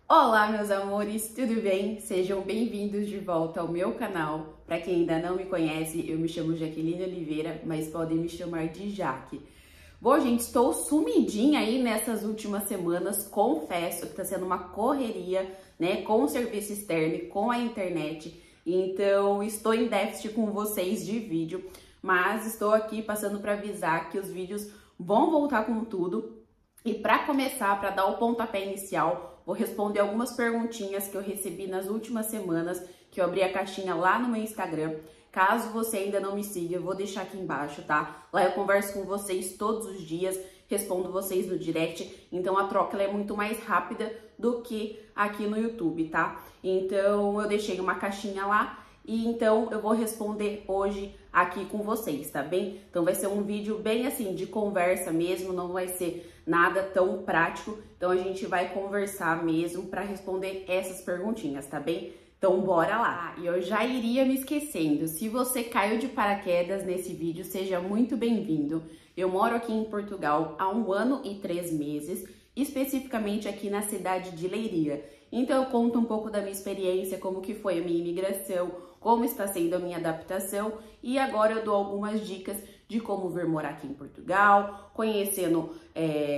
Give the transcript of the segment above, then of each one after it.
Olá, meus amores, tudo bem? Sejam bem-vindos de volta ao meu canal. Para quem ainda não me conhece, eu me chamo Jaqueline Oliveira, mas podem me chamar de Jaque. Bom, gente, estou sumidinha aí nessas últimas semanas, confesso que está sendo uma correria, né, com o serviço externo, com a internet. Então, estou em déficit com vocês de vídeo, mas estou aqui passando para avisar que os vídeos vão voltar com tudo. E para começar, para dar o pontapé inicial, vou responder algumas perguntinhas que eu recebi nas últimas semanas, que eu abri a caixinha lá no meu Instagram. Caso você ainda não me siga, eu vou deixar aqui embaixo, tá? Lá eu converso com vocês todos os dias, respondo vocês no direct, então a troca ela é muito mais rápida do que aqui no YouTube, tá? Então eu deixei uma caixinha lá e então eu vou responder hoje aqui com vocês, tá bem? Então vai ser um vídeo bem assim, de conversa mesmo, não vai ser nada tão prático, então a gente vai conversar mesmo para responder essas perguntinhas, tá bem? Então bora lá! E eu já iria me esquecendo, se você caiu de paraquedas nesse vídeo, seja muito bem-vindo. Eu moro aqui em Portugal há 1 ano e 3 meses, especificamente aqui na cidade de Leiria. Então eu conto um pouco da minha experiência, como que foi a minha imigração, como está sendo a minha adaptação e agora eu dou algumas dicas de como vir morar aqui em Portugal, conhecendo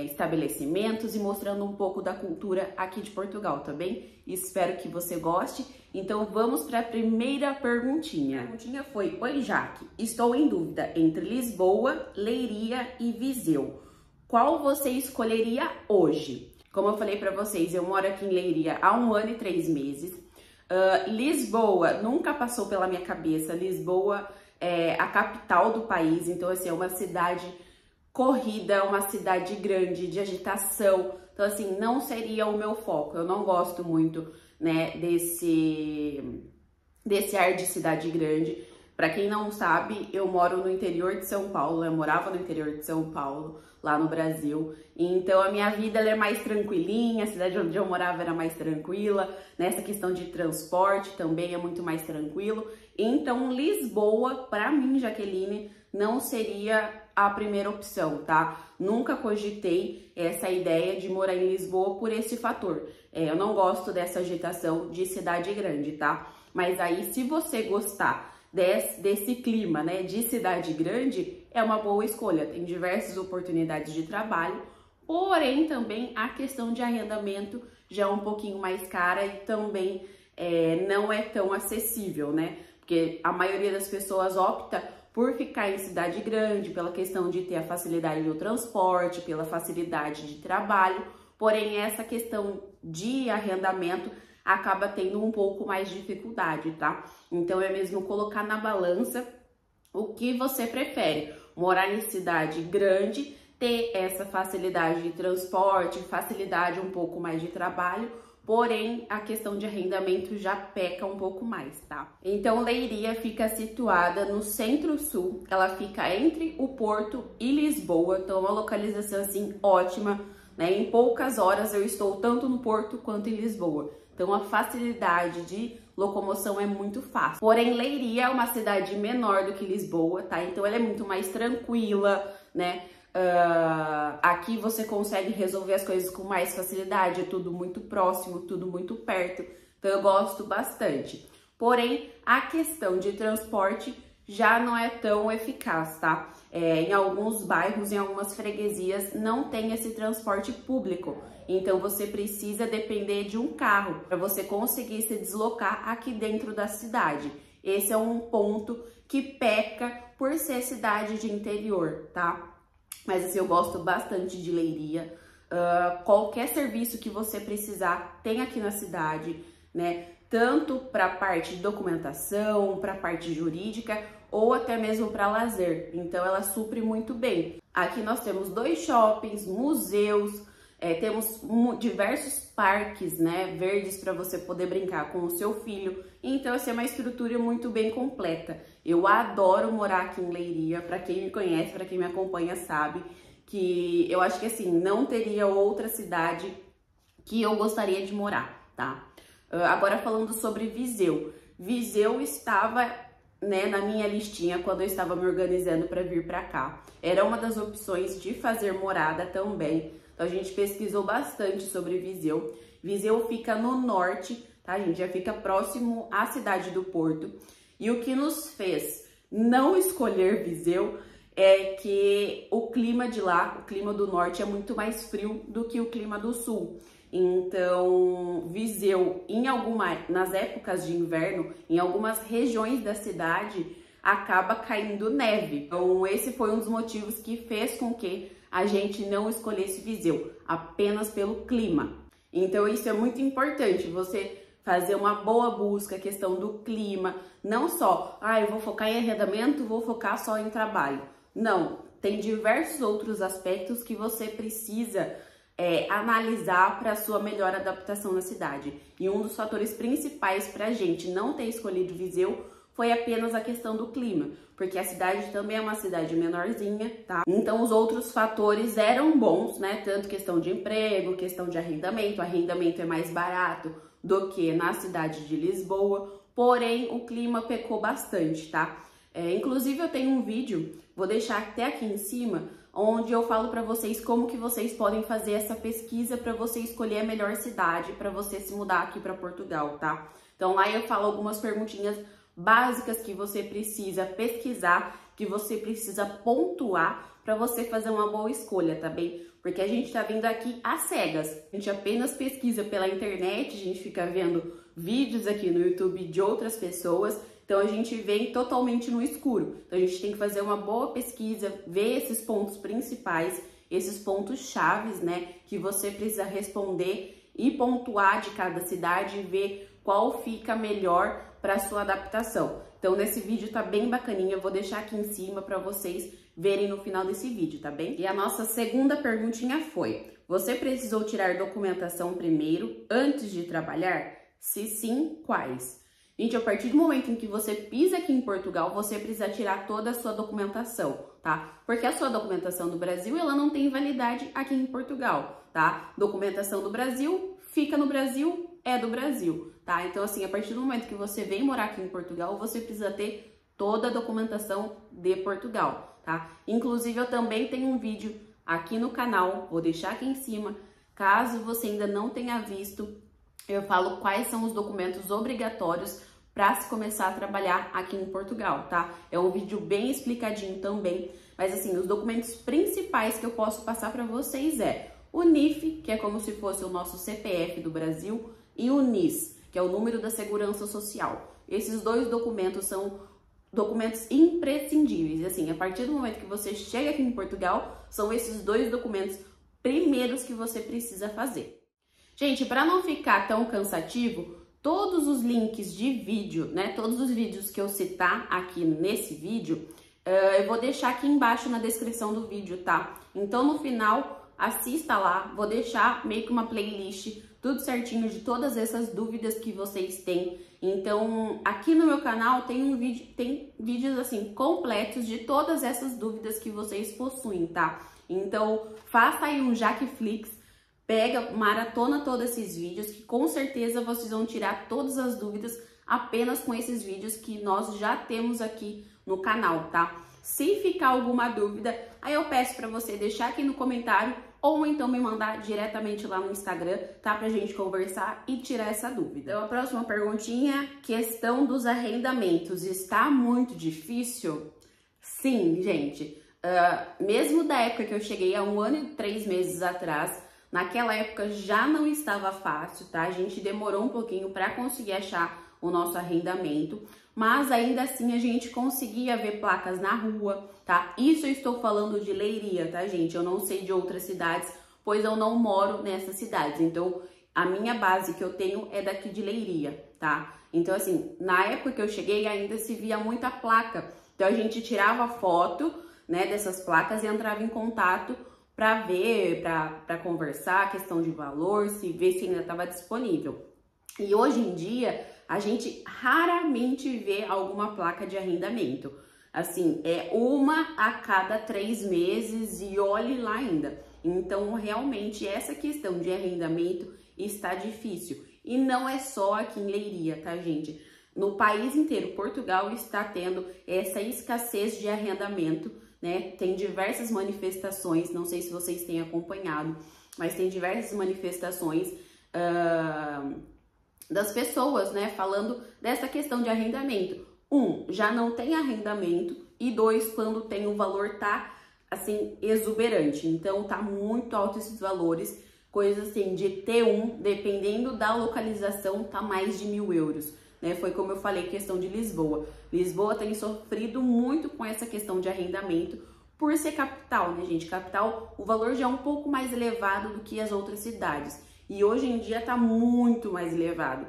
estabelecimentos e mostrando um pouco da cultura aqui de Portugal, tá bem? Espero que você goste. Então vamos para a primeira perguntinha. A perguntinha foi: oi Jaque, estou em dúvida entre Lisboa, Leiria e Viseu. Qual você escolheria hoje? Como eu falei para vocês, eu moro aqui em Leiria há 1 ano e 3 meses. Lisboa nunca passou pela minha cabeça. Lisboa é a capital do país, então assim, é uma cidade corrida, uma cidade grande, de agitação. Então assim, não seria o meu foco. Eu não gosto muito, né, desse ar de cidade grande. Para quem não sabe, eu moro no interior de São Paulo, eu morava no interior de São Paulo, lá no Brasil. Então a minha vida ela é mais tranquilinha, a cidade onde eu morava era mais tranquila, nessa questão de transporte também é muito mais tranquilo. Então Lisboa, para mim, Jaqueline, não seria a primeira opção, tá? Nunca cogitei essa ideia de morar em Lisboa por esse fator. Eu não gosto dessa agitação de cidade grande, tá? Mas aí, se você gostar desse clima, né, de cidade grande, é uma boa escolha. Tem diversas oportunidades de trabalho, porém também a questão de arrendamento já é um pouquinho mais cara e também não é tão acessível, né? Porque a maioria das pessoas opta por ficar em cidade grande, pela questão de ter a facilidade do transporte, pela facilidade de trabalho, porém essa questão de arrendamento acaba tendo um pouco mais de dificuldade, tá? Então é mesmo colocar na balança o que você prefere: morar em cidade grande, ter essa facilidade de transporte, facilidade um pouco mais de trabalho, porém a questão de arrendamento já peca um pouco mais, tá? Então Leiria fica situada no centro-sul, ela fica entre o Porto e Lisboa, então é uma localização assim ótima, né? Em poucas horas eu estou tanto no Porto quanto em Lisboa. Então a facilidade de locomoção é muito fácil. Porém, Leiria é uma cidade menor do que Lisboa, tá? Então ela é muito mais tranquila, né? Aqui você consegue resolver as coisas com mais facilidade, é tudo muito próximo, tudo muito perto. Então eu gosto bastante. Porém, a questão de transporte já não é tão eficaz, tá? Em alguns bairros, em algumas freguesias, não tem esse transporte público. Então você precisa depender de um carro para você conseguir se deslocar aqui dentro da cidade. Esse é um ponto que peca por ser cidade de interior, tá? Mas assim, eu gosto bastante de Leiria. Qualquer serviço que você precisar tem aqui na cidade, né? Tanto para a parte de documentação, para a parte jurídica ou até mesmo para lazer. Então ela supre muito bem. Aqui nós temos 2 shoppings, museus, temos diversos parques, né, verdes para você poder brincar com o seu filho. Então essa é uma estrutura muito bem completa. Eu adoro morar aqui em Leiria. Para quem me conhece, para quem me acompanha sabe que eu acho que assim, não teria outra cidade que eu gostaria de morar, tá? Agora falando sobre Viseu. Viseu estava, né, na minha listinha quando eu estava me organizando para vir para cá. Era uma das opções de fazer morada também. Então a gente pesquisou bastante sobre Viseu Viseu fica no norte, tá, gente? Já fica próximo à cidade do Porto. E o que nos fez não escolher Viseu é que o clima de lá, o clima do norte, é muito mais frio do que o clima do sul. Então, Viseu, nas épocas de inverno, em algumas regiões da cidade, acaba caindo neve. Então, esse foi um dos motivos que fez com que a gente não escolhesse Viseu, apenas pelo clima. Então, isso é muito importante, você fazer uma boa busca, a questão do clima, não só, eu vou focar em arrendamento, vou focar só em trabalho. Não, tem diversos outros aspectos que você precisa analisar para a sua melhor adaptação na cidade. E um dos fatores principais para a gente não ter escolhido Viseu foi apenas a questão do clima, porque a cidade também é uma cidade menorzinha, tá? Então os outros fatores eram bons, né? Tanto questão de emprego, questão de arrendamento. O arrendamento é mais barato do que na cidade de Lisboa, porém o clima pecou bastante, tá? Inclusive eu tenho um vídeo, vou deixar até aqui em cima, onde eu falo para vocês como que vocês podem fazer essa pesquisa para você escolher a melhor cidade para você se mudar aqui para Portugal, tá? Então lá eu falo algumas perguntinhas básicas que você precisa pesquisar, que você precisa pontuar para você fazer uma boa escolha, tá bem? Porque a gente tá vindo aqui às cegas, a gente apenas pesquisa pela internet, a gente fica vendo vídeos aqui no YouTube de outras pessoas, então a gente vem totalmente no escuro. Então a gente tem que fazer uma boa pesquisa, ver esses pontos principais, esses pontos chaves, né, que você precisa responder e pontuar de cada cidade e ver qual fica melhor para sua adaptação. Então nesse vídeo tá bem bacaninha, eu vou deixar aqui em cima para vocês verem no final desse vídeo, tá bem? E a nossa segunda perguntinha foi: você precisou tirar documentação primeiro antes de trabalhar? Se sim, quais? Gente, a partir do momento em que você pisa aqui em Portugal, você precisa tirar toda a sua documentação, tá? Porque a sua documentação do Brasil, ela não tem validade aqui em Portugal, tá? Documentação do Brasil, fica no Brasil, é do Brasil, tá? Então, assim, a partir do momento que você vem morar aqui em Portugal, você precisa ter toda a documentação de Portugal, tá? Inclusive, eu também tenho um vídeo aqui no canal, vou deixar aqui em cima, caso você ainda não tenha visto, eu falo quais são os documentos obrigatórios para se começar a trabalhar aqui em Portugal, tá? É um vídeo bem explicadinho também, mas assim, os documentos principais que eu posso passar para vocês é o NIF, que é como se fosse o nosso CPF do Brasil, e o NIS, que é o número da Segurança Social. Esses dois documentos são documentos imprescindíveis. Assim, a partir do momento que você chega aqui em Portugal, são esses dois documentos primeiros que você precisa fazer. Gente, para não ficar tão cansativo, todos os links de vídeo, né, todos os vídeos que eu citar aqui nesse vídeo, eu vou deixar aqui embaixo na descrição do vídeo, tá? Então, no final, assista lá, vou deixar meio que uma playlist, tudo certinho de todas essas dúvidas que vocês têm. Então, aqui no meu canal tem vídeos assim completos de todas essas dúvidas que vocês possuem, tá? Então, faça aí um Jaqueflix, pega, maratona todos esses vídeos, que com certeza vocês vão tirar todas as dúvidas apenas com esses vídeos que nós já temos aqui no canal, tá? Se ficar alguma dúvida, aí eu peço para você deixar aqui no comentário ou então me mandar diretamente lá no Instagram, tá? Pra gente conversar e tirar essa dúvida. Então, a próxima perguntinha, questão dos arrendamentos. Está muito difícil? Sim, gente. Mesmo da época que eu cheguei, há 1 ano e 3 meses atrás, naquela época já não estava fácil, tá? A gente demorou um pouquinho para conseguir achar o nosso arrendamento, mas ainda assim a gente conseguia ver placas na rua, tá? Isso eu estou falando de Leiria, tá, gente? Eu não sei de outras cidades, pois eu não moro nessas cidades. Então, a minha base que eu tenho é daqui de Leiria, tá? Então, assim, na época que eu cheguei ainda se via muita placa. Então, a gente tirava foto, né, dessas placas e entrava em contato para ver, para conversar, questão de valor, se ver se ainda estava disponível. E hoje em dia, a gente raramente vê alguma placa de arrendamento. Assim, é 1 a cada 3 meses e olhe lá ainda. Então, realmente, essa questão de arrendamento está difícil. E não é só aqui em Leiria, tá, gente? No país inteiro, Portugal está tendo essa escassez de arrendamento, né? Tem diversas manifestações, não sei se vocês têm acompanhado, mas tem diversas manifestações das pessoas, né, falando dessa questão de arrendamento. Já não tem arrendamento, e 2, quando tem o valor tá assim exuberante. Então tá muito alto esses valores, coisa assim de T1, dependendo da localização, tá mais de 1.000 euros, né? Foi como eu falei, questão de Lisboa. Lisboa tem sofrido muito com essa questão de arrendamento por ser capital, né, gente? Capital, o valor já é um pouco mais elevado do que as outras cidades. E hoje em dia tá muito mais elevado.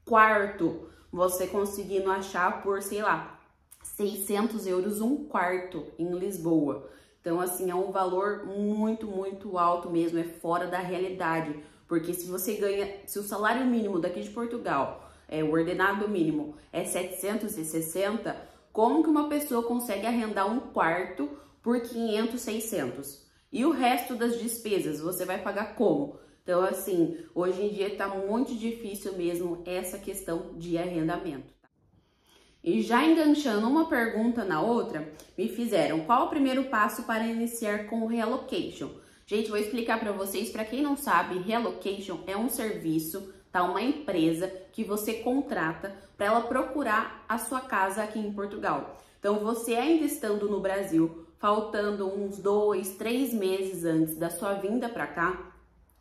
Quarto, você conseguindo achar por, sei lá, 600 euros um quarto em Lisboa. Então, assim, é um valor muito, muito alto mesmo, é fora da realidade. Porque se você ganha, se o salário mínimo daqui de Portugal, o ordenado mínimo é 760, como que uma pessoa consegue arrendar um quarto por 500, 600? E o resto das despesas, você vai pagar como? Então, assim, hoje em dia tá muito difícil mesmo essa questão de arrendamento. E já enganchando uma pergunta na outra, me fizeram qual o primeiro passo para iniciar com o relocation? Gente, vou explicar para vocês, para quem não sabe, relocation é um serviço, tá? Uma empresa que você contrata para ela procurar a sua casa aqui em Portugal. Então, você ainda estando no Brasil, faltando uns 2, 3 meses antes da sua vinda para cá,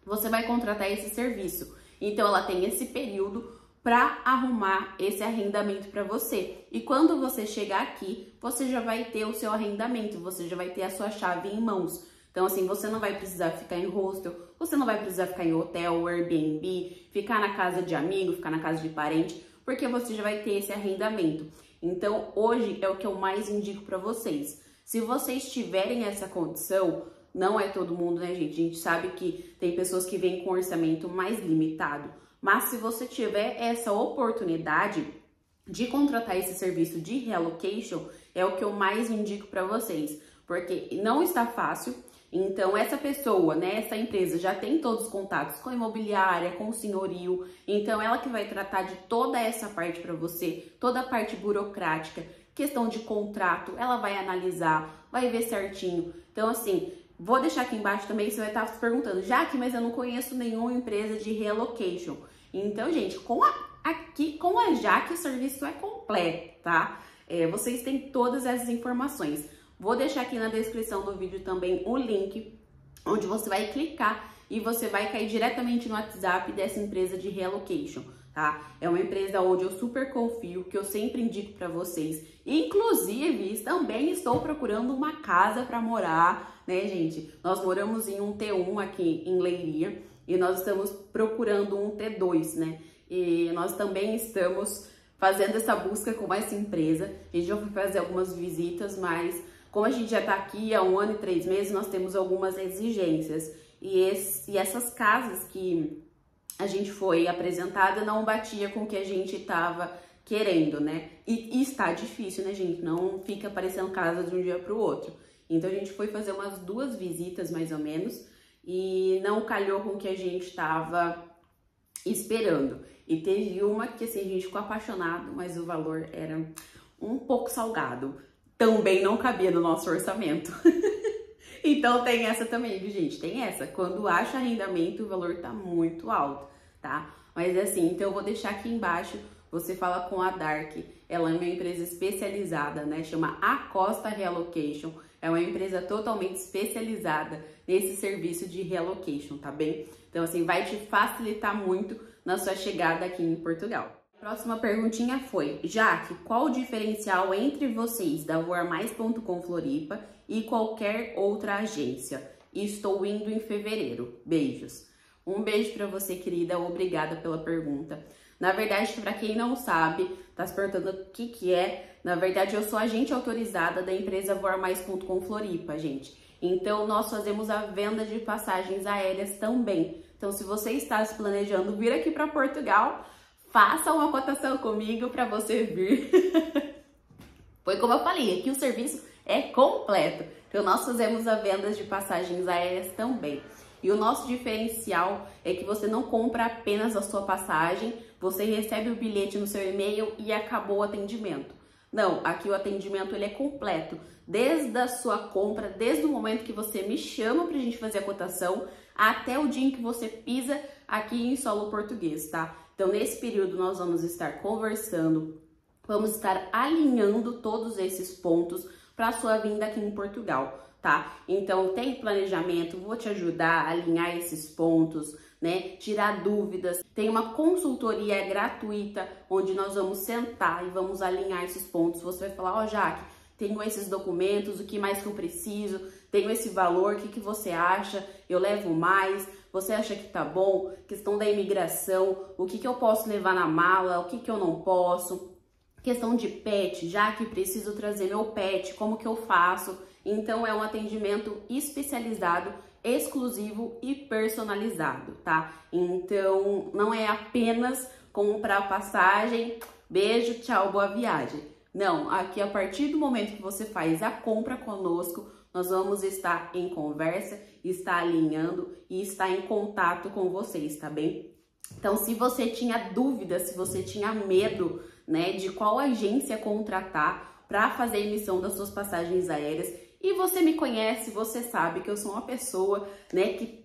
você vai contratar esse serviço. Então, ela tem esse período para arrumar esse arrendamento para você. E quando você chegar aqui, você já vai ter o seu arrendamento, você já vai ter a sua chave em mãos. Então, assim, você não vai precisar ficar em hostel, você não vai precisar ficar em hotel, Airbnb, ficar na casa de amigo, ficar na casa de parente, porque você já vai ter esse arrendamento. Então, hoje é o que eu mais indico para vocês. Se vocês tiverem essa condição, não é todo mundo, né, gente? A gente sabe que tem pessoas que vêm com orçamento mais limitado. Mas se você tiver essa oportunidade de contratar esse serviço de relocation, é o que eu mais indico para vocês, porque não está fácil. Então, essa pessoa, né, essa empresa já tem todos os contatos com a imobiliária, com o senhorio. Então, ela que vai tratar de toda essa parte para você, toda a parte burocrática, questão de contrato, ela vai analisar, vai ver certinho. Então, assim, vou deixar aqui embaixo também, você vai estar se perguntando, Jaque, mas eu não conheço nenhuma empresa de relocation. Então, gente, com a Jaque o serviço é completo, tá? Vocês têm todas essas informações. Vou deixar aqui na descrição do vídeo também o link, onde você vai clicar e você vai cair diretamente no WhatsApp dessa empresa de relocation, tá? É uma empresa onde eu super confio, que eu sempre indico para vocês. Inclusive, também estou procurando uma casa para morar, né, gente? Nós moramos em um T1 aqui em Leiria e nós estamos procurando um T2, né? E nós também estamos fazendo essa busca com essa empresa. A gente já foi fazer algumas visitas, mas como a gente já tá aqui há 1 ano e 3 meses, nós temos algumas exigências. E essas casas que a gente foi apresentada não batia com o que a gente estava querendo, né? E está difícil, né, gente? Não fica aparecendo casa de um dia para o outro. Então, a gente foi fazer umas 2 visitas, mais ou menos, e não calhou com o que a gente estava esperando. E teve uma que, assim, a gente ficou apaixonado, mas o valor era um pouco salgado. Também não cabia no nosso orçamento. Então, tem essa também, viu, gente? Tem essa. Quando acha arrendamento, o valor tá muito alto, tá? Mas, assim, então eu vou deixar aqui embaixo. Você fala com a Dark, ela é uma empresa especializada, né? Chama Acosta Relocation. É uma empresa totalmente especializada nesse serviço de relocation, tá bem? Então, assim, vai te facilitar muito na sua chegada aqui em Portugal. A próxima perguntinha foi, Jaque, qual o diferencial entre vocês da voarmais.com Floripa e qualquer outra agência? Estou indo em fevereiro. Beijos. Um beijo para você, querida. Obrigada pela pergunta. Na verdade, para quem não sabe, tá se perguntando o que é. Na verdade, eu sou agente autorizada da empresa voarmais.com Floripa, gente. Então, nós fazemos a venda de passagens aéreas também. Então, se você está se planejando vir aqui para Portugal, faça uma cotação comigo para você vir. Foi como eu falei, aqui o serviço é completo. Então, nós fazemos a venda de passagens aéreas também. E o nosso diferencial é que você não compra apenas a sua passagem, você recebe o bilhete no seu e-mail e acabou o atendimento. Não, aqui o atendimento ele é completo. Desde a sua compra, desde o momento que você me chama pra gente fazer a cotação, até o dia em que você pisa aqui em solo português, tá? Então, nesse período, nós vamos estar conversando, vamos estar alinhando todos esses pontos para a sua vinda aqui em Portugal, tá? Então, tem planejamento, vou te ajudar a alinhar esses pontos, né? Tirar dúvidas. Tem uma consultoria gratuita onde nós vamos sentar e vamos alinhar esses pontos. Você vai falar, ó, Jaque, tenho esses documentos, o que mais que eu preciso? Tenho esse valor, o que que você acha? Eu levo mais? Você acha que tá bom? Questão da imigração, o que que eu posso levar na mala, o que que eu não posso? Questão de pet, já que preciso trazer meu pet, como que eu faço? Então é um atendimento especializado, exclusivo e personalizado, tá? Então não é apenas comprar passagem, beijo, tchau, boa viagem. Não, aqui a partir do momento que você faz a compra conosco, nós vamos estar em conversa, estar alinhando e estar em contato com vocês, tá bem? Então, se você tinha dúvida, se você tinha medo, né, de qual agência contratar para fazer a emissão das suas passagens aéreas, e você me conhece, você sabe que eu sou uma pessoa, né, que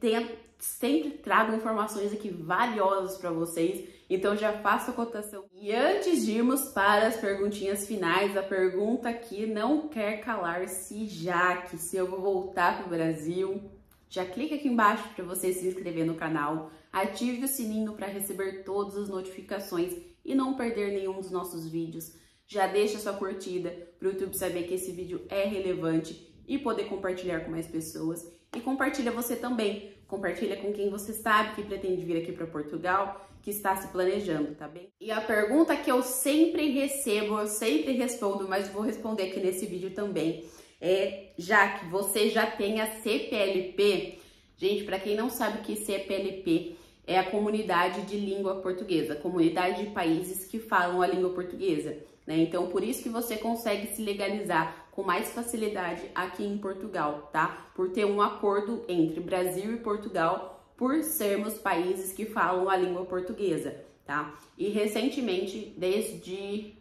sempre trago informações aqui valiosas para vocês, então já faço a cotação. E antes de irmos para as perguntinhas finais, a pergunta que não quer calar-se, Jaque, se eu vou voltar para o Brasil, já clica aqui embaixo para você se inscrever no canal, ative o sininho para receber todas as notificações e não perder nenhum dos nossos vídeos. Já deixa sua curtida para o YouTube saber que esse vídeo é relevante e poder compartilhar com mais pessoas. E compartilha você também. Compartilha com quem você sabe que pretende vir aqui para Portugal, que está se planejando, tá bem? E a pergunta que eu sempre recebo, eu sempre respondo, mas vou responder aqui nesse vídeo também, é: Jaque, você já tem a CPLP? Gente, para quem não sabe o que é CPLP, é a Comunidade de Língua Portuguesa, comunidade de países que falam a língua portuguesa, né? Então, por isso que você consegue se legalizar com mais facilidade aqui em Portugal, tá? Por ter um acordo entre Brasil e Portugal, por sermos países que falam a língua portuguesa, tá? E recentemente, desde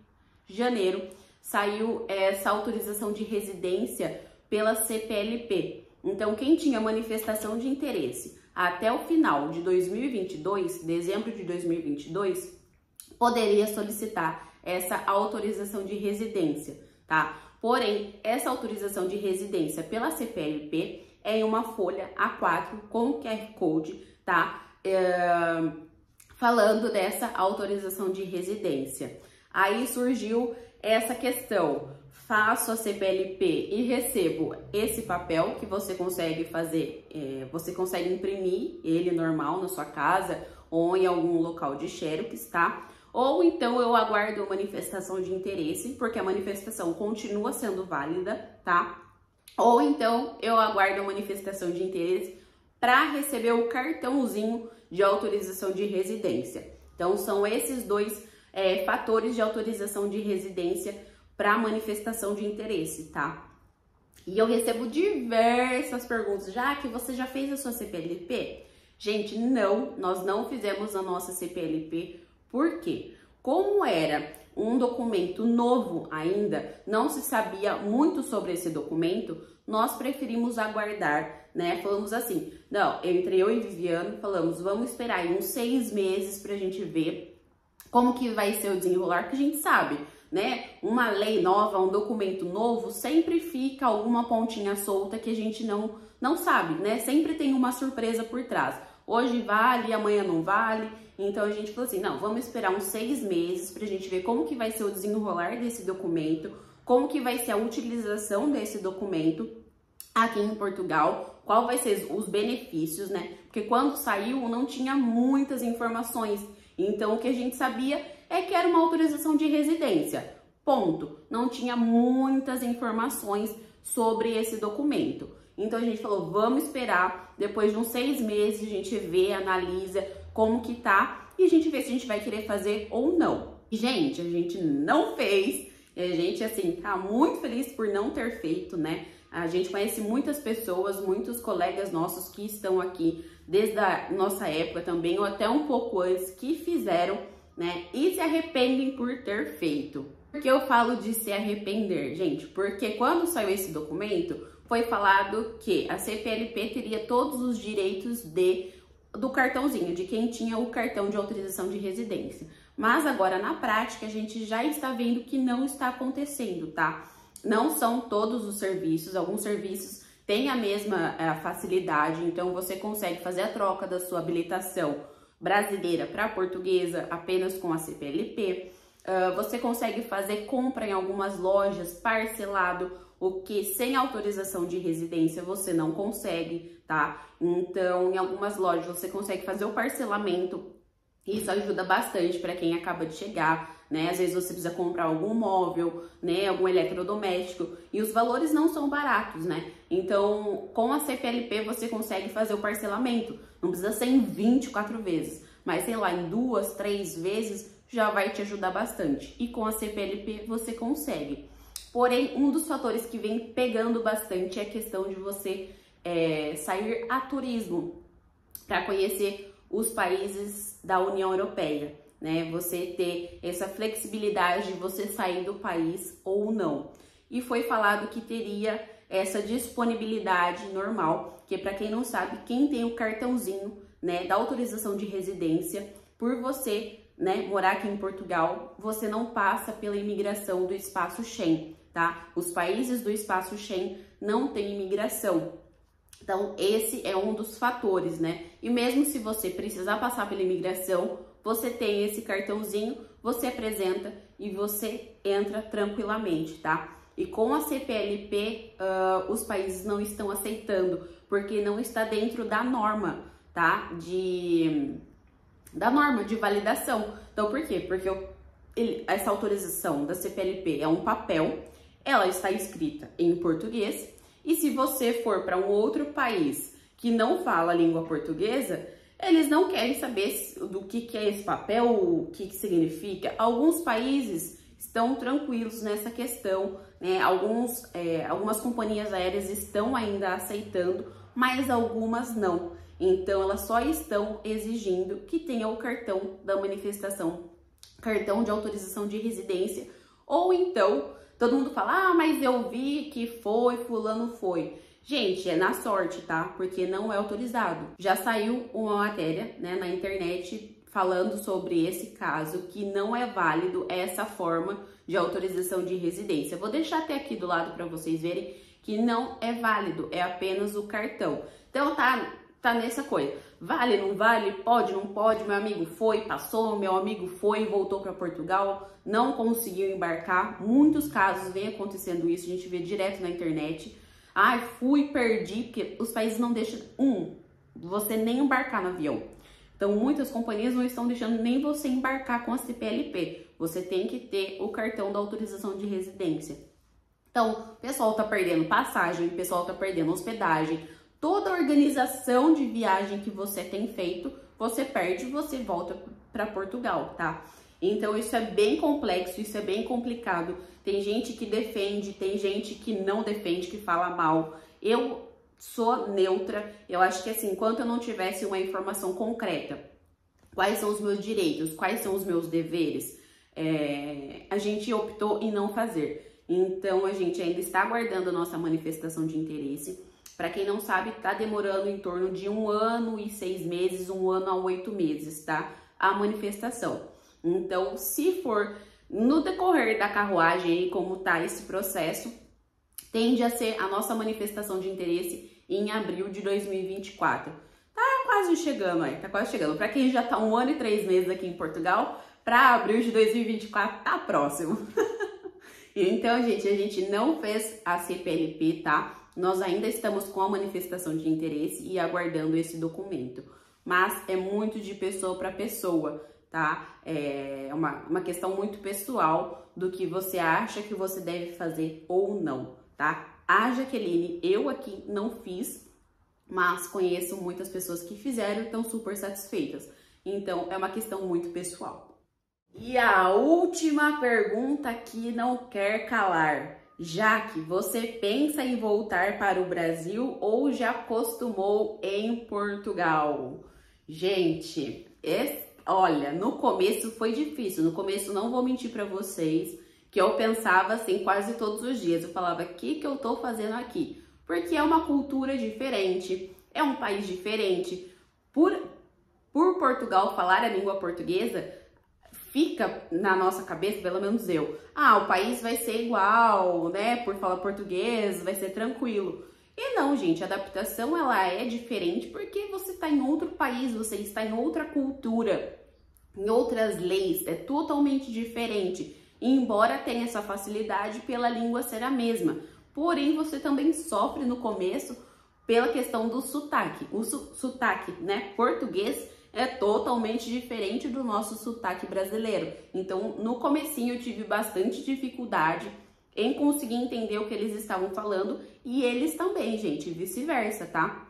janeiro, saiu essa autorização de residência pela CPLP. Então, quem tinha manifestação de interesse até o final de 2022, dezembro de 2022, poderia solicitar essa autorização de residência, tá? Porém, essa autorização de residência pela CPLP é em uma folha A4 com QR Code, tá? Falando dessa autorização de residência. Aí surgiu essa questão: faço a CPLP e recebo esse papel que você consegue fazer, você consegue imprimir ele normal na sua casa ou em algum local de xerox, tá? Ou então eu aguardo a manifestação de interesse, porque a manifestação continua sendo válida, tá? Ou então eu aguardo a manifestação de interesse para receber o cartãozinho de autorização de residência. Então são esses dois fatores de autorização de residência para manifestação de interesse, tá? E eu recebo diversas perguntas: já que você já fez a sua CPLP? Gente, não, nós não fizemos a nossa CPLP. Por quê? Como era um documento novo ainda, não se sabia muito sobre esse documento, nós preferimos aguardar, né? Falamos assim, não, entre eu e Viviane, falamos, vamos esperar aí uns 6 meses pra gente ver como que vai ser o desenrolar, que a gente sabe, né? Uma lei nova, um documento novo, sempre fica alguma pontinha solta que a gente não sabe, né? Sempre tem uma surpresa por trás. Hoje vale, amanhã não vale. Então a gente falou assim, não, vamos esperar uns 6 meses pra gente ver como que vai ser o desenrolar desse documento, como que vai ser a utilização desse documento aqui em Portugal, qual vai ser os benefícios, né? Porque quando saiu não tinha muitas informações. Então o que a gente sabia é que era uma autorização de residência. Ponto. Não tinha muitas informações sobre esse documento. Então a gente falou, vamos esperar, depois de uns 6 meses a gente vê, analisa como que tá e a gente vê se a gente vai querer fazer ou não. E, gente, a gente não fez, a gente, assim, tá muito feliz por não ter feito, né? A gente conhece muitas pessoas, muitos colegas nossos que estão aqui desde a nossa época também, ou até um pouco antes, que fizeram, né? E se arrependem por ter feito. Por que eu falo de se arrepender, gente? Porque quando saiu esse documento, foi falado que a CPLP teria todos os direitos do cartãozinho, de quem tinha o cartão de autorização de residência. Mas agora, na prática, a gente já está vendo que não está acontecendo, tá? Não são todos os serviços, alguns serviços têm a mesma facilidade, então você consegue fazer a troca da sua habilitação brasileira para portuguesa apenas com a CPLP. Você consegue fazer compra em algumas lojas parcelado, o que sem autorização de residência você não consegue, tá? Então, em algumas lojas você consegue fazer o parcelamento. Isso ajuda bastante para quem acaba de chegar, né? Às vezes você precisa comprar algum móvel, né? Algum eletrodoméstico e os valores não são baratos, né? Então, com a CPLP você consegue fazer o parcelamento. Não precisa ser em 24 vezes, mas sei lá, em 2, 3 vezes já vai te ajudar bastante. E com a CPLP você consegue. Porém, um dos fatores que vem pegando bastante é a questão de você sair a turismo para conhecer os países da União Europeia, né? Você ter essa flexibilidade de você sair do país ou não. E foi falado que teria essa disponibilidade normal, que para quem não sabe, quem tem o cartãozinho, né, da autorização de residência, por você, né, morar aqui em Portugal, você não passa pela imigração do espaço Schengen, tá? Os países do espaço Schengen não têm imigração. Então, esse é um dos fatores, né? E mesmo se você precisar passar pela imigração, você tem esse cartãozinho, você apresenta e você entra tranquilamente, tá? E com a CPLP, os países não estão aceitando, porque não está dentro da norma, tá? Da norma de validação. Então, por quê? Porque essa autorização da CPLP é um papel, ela está escrita em português. E se você for para um outro país que não fala a língua portuguesa, eles não querem saber do que é esse papel, o que significa. Alguns países estão tranquilos nessa questão, né? Algumas companhias aéreas estão ainda aceitando, mas algumas não. Então, elas só estão exigindo que tenha o cartão da manifestação, cartão de autorização de residência, ou então todo mundo fala, ah, mas eu vi que fulano foi. Gente, é na sorte, tá? Porque não é autorizado. Já saiu uma matéria, né, na internet falando sobre esse caso, que não é válido essa forma de autorização de residência. Vou deixar até aqui do lado para vocês verem que não é válido, é apenas o cartão. Então tá nessa coisa. Vale, não vale? Pode, não pode? Meu amigo foi, passou, meu amigo foi, voltou para Portugal, não conseguiu embarcar. Muitos casos vem acontecendo isso, a gente vê direto na internet. Ai, fui, perdi, porque os países não deixam você nem embarcar no avião. Então, muitas companhias não estão deixando nem você embarcar com a CPLP. Você tem que ter o cartão da autorização de residência. Então, o pessoal tá perdendo passagem, o pessoal tá perdendo hospedagem. Toda a organização de viagem que você tem feito, você perde e você volta para Portugal, tá? Então, isso é bem complexo, isso é bem complicado. Tem gente que defende, tem gente que não defende, que fala mal. Eu sou neutra. Eu acho que assim, enquanto eu não tivesse uma informação concreta, quais são os meus direitos, quais são os meus deveres, a gente optou em não fazer. Então, a gente ainda está aguardando a nossa manifestação de interesse. Para quem não sabe, tá demorando em torno de 1 ano e 6 meses, 1 ano a 8 meses, tá? A manifestação. Então, se for no decorrer da carruagem aí, como tá esse processo, tende a ser a nossa manifestação de interesse em abril de 2024. Tá quase chegando aí, tá quase chegando. Para quem já tá 1 ano e 3 meses aqui em Portugal, para abril de 2024 tá próximo. Então, gente, a gente não fez a CPLP, tá? Nós ainda estamos com a manifestação de interesse e aguardando esse documento. Mas é muito de pessoa para pessoa, tá? É uma questão muito pessoal do que você acha que você deve fazer ou não, tá? A Jaqueline, eu aqui não fiz, mas conheço muitas pessoas que fizeram e estão super satisfeitas. Então, é uma questão muito pessoal. E a última pergunta que não quer calar. Jaque, você pensa em voltar para o Brasil ou já acostumou em Portugal? Gente, olha, no começo foi difícil. No começo, não vou mentir para vocês, que eu pensava assim quase todos os dias. Eu falava, o que eu tô fazendo aqui? Porque é uma cultura diferente, é um país diferente. Por Portugal falar a língua portuguesa, fica na nossa cabeça, pelo menos eu, o país vai ser igual, né? Por falar português, vai ser tranquilo. E não, gente, a adaptação ela é diferente porque você está em outro país, você está em outra cultura, em outras leis, é totalmente diferente. Embora tenha essa facilidade pela língua ser a mesma, porém você também sofre no começo pela questão do sotaque. O sotaque, né, português é totalmente diferente do nosso sotaque brasileiro. Então, no comecinho eu tive bastante dificuldade em conseguir entender o que eles estavam falando e eles também, gente, vice-versa, tá?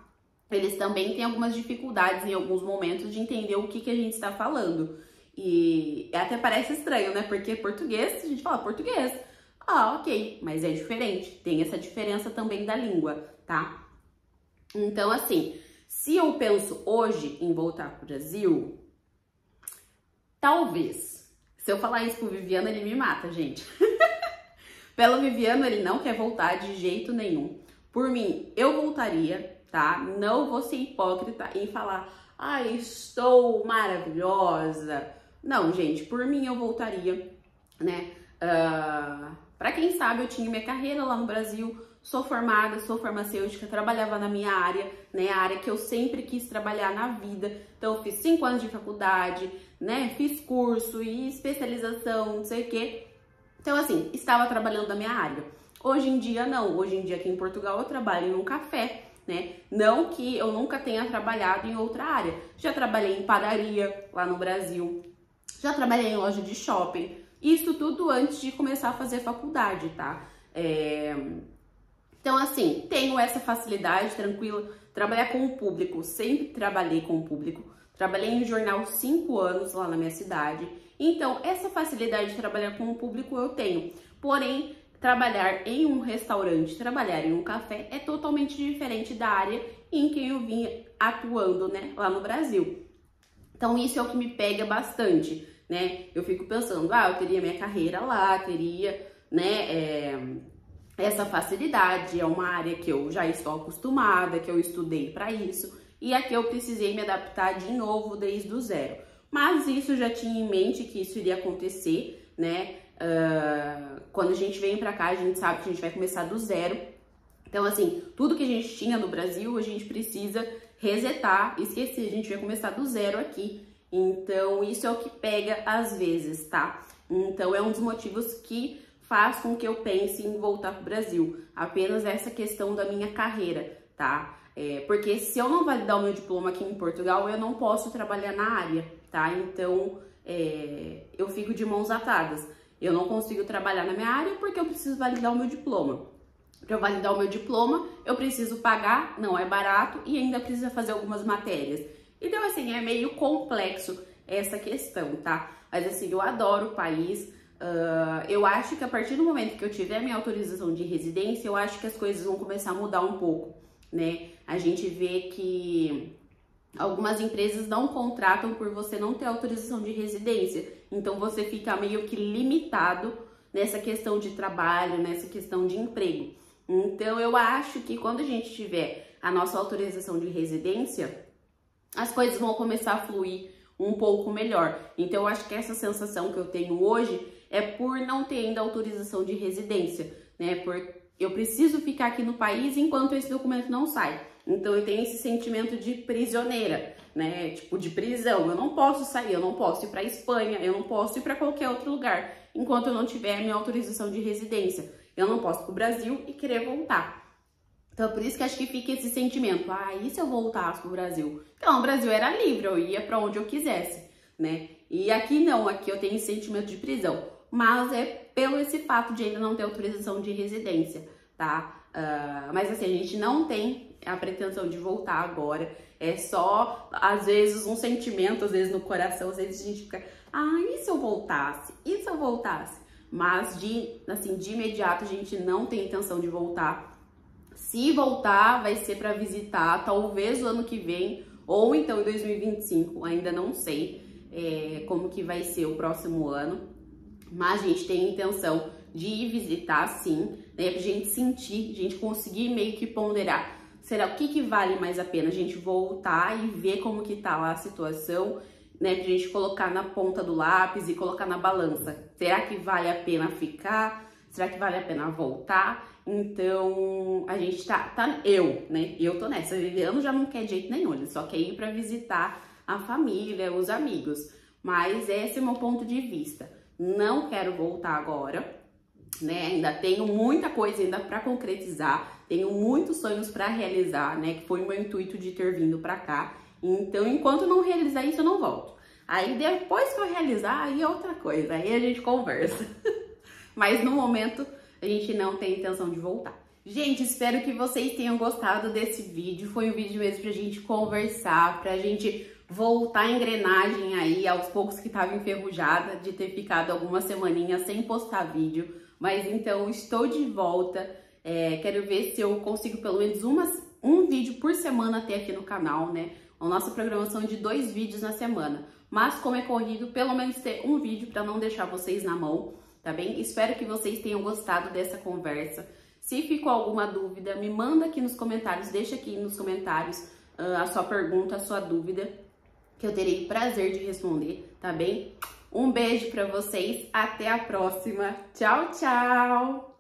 Eles também têm algumas dificuldades em alguns momentos de entender o que a gente está falando. E até parece estranho, né? Porque português, a gente fala português. Ok, mas é diferente. Tem essa diferença também da língua, tá? Então, assim, se eu penso hoje em voltar pro Brasil, talvez. Se eu falar isso pro Viviano, ele me mata, gente. Pelo Viviano, ele não quer voltar de jeito nenhum. Por mim, eu voltaria, tá? Não vou ser hipócrita em falar, estou maravilhosa. Não, gente, por mim eu voltaria, né? Pra quem sabe, eu tinha minha carreira lá no Brasil, sou formada, sou farmacêutica, trabalhava na minha área, né? A área que eu sempre quis trabalhar na vida. Então, eu fiz 5 anos de faculdade, né? Fiz curso e especialização, não sei o quê. Então, assim, estava trabalhando na minha área. Hoje em dia, não. Hoje em dia, aqui em Portugal, eu trabalho em um café, né? Não que eu nunca tenha trabalhado em outra área. Já trabalhei em padaria lá no Brasil. Já trabalhei em loja de shopping. Isso tudo antes de começar a fazer faculdade, tá? Então, assim, tenho essa facilidade, tranquila. Trabalhar com o público, sempre trabalhei com o público. Trabalhei em jornal 5 anos lá na minha cidade. Então, essa facilidade de trabalhar com o público eu tenho. Porém, trabalhar em um restaurante, trabalhar em um café é totalmente diferente da área em que eu vim atuando, né, lá no Brasil. Então, isso é o que me pega bastante, né? Eu fico pensando, eu teria minha carreira lá, teria, né, essa facilidade, é uma área que eu já estou acostumada, que eu estudei para isso, e aqui eu precisei me adaptar de novo desde o zero. Mas isso eu já tinha em mente que isso iria acontecer, né? Quando a gente vem pra cá, a gente sabe que a gente vai começar do zero. Então, assim, tudo que a gente tinha no Brasil, a gente precisa resetar, esquecer, a gente vai começar do zero aqui. Então, isso é o que pega às vezes, tá? Então, é um dos motivos que faz com que eu pense em voltar pro Brasil. Apenas essa questão da minha carreira, tá? Porque se eu não validar o meu diploma aqui em Portugal, eu não posso trabalhar na área, tá? Então, eu fico de mãos atadas. Eu não consigo trabalhar na minha área porque eu preciso validar o meu diploma. Para eu validar o meu diploma, eu preciso pagar, não é barato, e ainda precisa fazer algumas matérias. Então, assim, é meio complexo essa questão, tá? Mas, assim, eu adoro o país. Eu acho que a partir do momento que eu tiver minha autorização de residência, eu acho que as coisas vão começar a mudar um pouco, né? A gente vê que algumas empresas não contratam por você não ter autorização de residência. Então, você fica meio que limitado nessa questão de trabalho, nessa questão de emprego. Então, eu acho que quando a gente tiver a nossa autorização de residência, as coisas vão começar a fluir um pouco melhor. Então, eu acho que essa sensação que eu tenho hoje é por não ter ainda autorização de residência, né? Porque eu preciso ficar aqui no país enquanto esse documento não sai. Então, eu tenho esse sentimento de prisioneira, né? Tipo, de prisão. Eu não posso sair, eu não posso ir para Espanha, eu não posso ir para qualquer outro lugar enquanto eu não tiver a minha autorização de residência. Eu não posso ir para o Brasil e querer voltar. Então, por isso que acho que fica esse sentimento. E se eu voltasse pro Brasil? Então, o Brasil era livre, eu ia para onde eu quisesse, né? E aqui não, aqui eu tenho esse sentimento de prisão. Mas é pelo esse fato de ainda não ter autorização de residência, tá? Mas assim, a gente não tem a pretensão de voltar agora. É só, às vezes, um sentimento, às vezes no coração, às vezes a gente fica, e se eu voltasse? E se eu voltasse? Mas, de imediato, a gente não tem intenção de voltar. Se voltar, vai ser para visitar, talvez o ano que vem, ou então em 2025, ainda não sei como que vai ser o próximo ano. mas a gente tem a intenção de ir visitar sim, né, pra gente sentir, a gente conseguir meio que ponderar, será o que vale mais a pena a gente voltar e ver como que tá lá a situação, né, pra gente colocar na ponta do lápis e colocar na balança, será que vale a pena ficar, será que vale a pena voltar? Então, a gente eu tô nessa, Viviano já não quer de jeito nenhum, ele só quer ir pra visitar a família, os amigos, mas esse é o meu ponto de vista, não quero voltar agora, né, ainda tenho muita coisa ainda para concretizar, tenho muitos sonhos para realizar, né, que foi o meu intuito de ter vindo para cá, então enquanto não realizar isso eu não volto, aí depois que eu realizar, aí é outra coisa, aí a gente conversa, mas no momento a gente não tem intenção de voltar. Gente, espero que vocês tenham gostado desse vídeo, foi um vídeo mesmo pra gente conversar, pra gente voltar a engrenagem aí, aos poucos que tava enferrujada, de ter ficado algumas semaninhas sem postar vídeo, mas então estou de volta, quero ver se eu consigo pelo menos um vídeo por semana ter aqui no canal, né? A nossa programação é de 2 vídeos na semana, mas como é corrido, pelo menos ter um vídeo para não deixar vocês na mão, tá bem? Espero que vocês tenham gostado dessa conversa. Se ficou alguma dúvida, me manda aqui nos comentários, deixa aqui nos comentários a sua pergunta, a sua dúvida, que eu terei prazer de responder, tá bem? Um beijo pra vocês, até a próxima. Tchau, tchau!